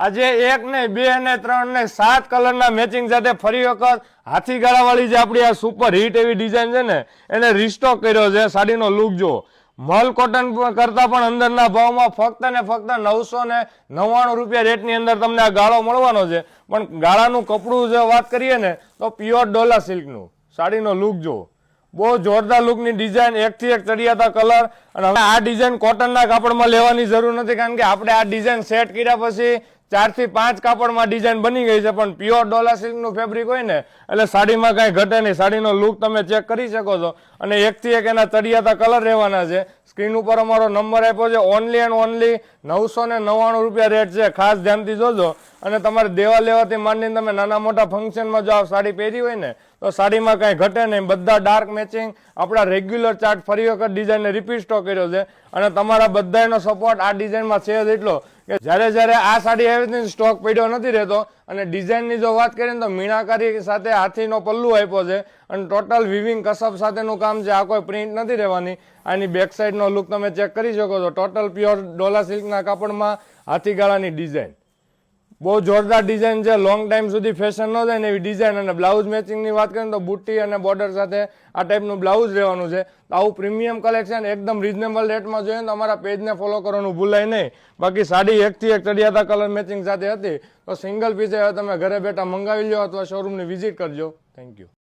આજે એક ને બે ને ત્રણ ને 7 કલરના મેચિંગ સાથે ફરી વખત હાથી ગાળાવાળી જે આપણી આ સુપર હિટ એવી ડિઝાઇન છે ને એને રીસ્ટોક કર્યો છે. સાડીનો લુક જો મલ કોટન કરતા પણ અંદરના ભાવમાં ફક્ત ને ફક્ત 999 રૂપિયા રેટની અંદર તમને આ ગાળો મળવાનો છે. પણ ગાળાનું કપડું જો વાત કરીએ ને તો પ્યોર ડોલા સિલ્કનું. સાડીનો લુક જો બહુ જોરદાર લુકની ડિઝાઇન, એકથી એક ચડિયાતા કલર. અને હવે આ ડિઝાઇન કોટનના કાપડમાં લેવાની જરૂર નથી, કારણ કે આપણે આ ડિઝાઇન સેટ કર્યા પછી 4 થી 5 કાપડમાં ડિઝાઇન બની ગઈ છે. પણ પ્યોર ડોલા સિલ્કનું ફેબ્રિક હોય ને એટલે સાડીમાં કાંઈ ઘટે નહીં. સાડીનો લુક તમે ચેક કરી શકો છો. અને એકથી એક એના ચડિયાતા કલર રહેવાના છે. સ્ક્રીન ઉપર અમારો નંબર આપ્યો છે. ઓનલી એન્ડ ઓનલી 999 રૂપિયા રેટ છે. ખાસ ધ્યાનથી જોજો. અને તમારે દેવા લેવાથી માંડીને તમે નાના મોટા ફંક્શનમાં જો આ સાડી પહેરી હોય ને તો સાડીમાં કાંઈ ઘટે નહીં. બધા ડાર્ક મેચિંગ આપણા રેગ્યુલર ચાર્ટ ફરી વખત ડિઝાઇનને રિપીટ સ્ટોક કર્યો છે. અને તમારા બધાનો સપોર્ટ આ ડિઝાઇનમાં છે જ એટલો કે જ્યારે આ સાડી આવી સ્ટોક પડ્યો નથી રહેતો. અને ડિઝાઇનની જો વાત કરીએ ને તો મીણાકારી સાથે હાથીનો પલ્લુ આપ્યો છે. અને ટોટલ વિવિંગ કસબ સાથેનું કામ છે. આ કોઈ પ્રિન્ટ નથી રહેવાની. આની બેક સાઈડનો લુક તમે ચેક કરી શકો છો. ટોટલ પ્યોર ડોલા સિલ્કના કાપડમાં હાથીગાળાની ડિઝાઇન બહુ જોરદાર ડિઝાઇન છે. લોંગ ટાઈમ સુધી ફેશન ન જાય ને એવી ડિઝાઇન. અને બ્લાઉઝ મેચિંગની વાત કરીએ તો બુટ્ટી અને બોર્ડર સાથે આ ટાઈપનું બ્લાઉઝ રહેવાનું છે. તો આવું પ્રીમિયમ કલેક્શન એકદમ રીઝનેબલ રેટમાં જોઈએ તો અમારા પેજને ફોલો કરવાનું ભૂલાય નહીં. બાકી સાડી એકથી એક ચડિયાતા કલર મેચિંગ સાથે હતી તો સિંગલ પીસ તમે ઘરે બેઠા મંગાવી લો અથવા શોરૂમની વિઝિટ કરજો. Thank you.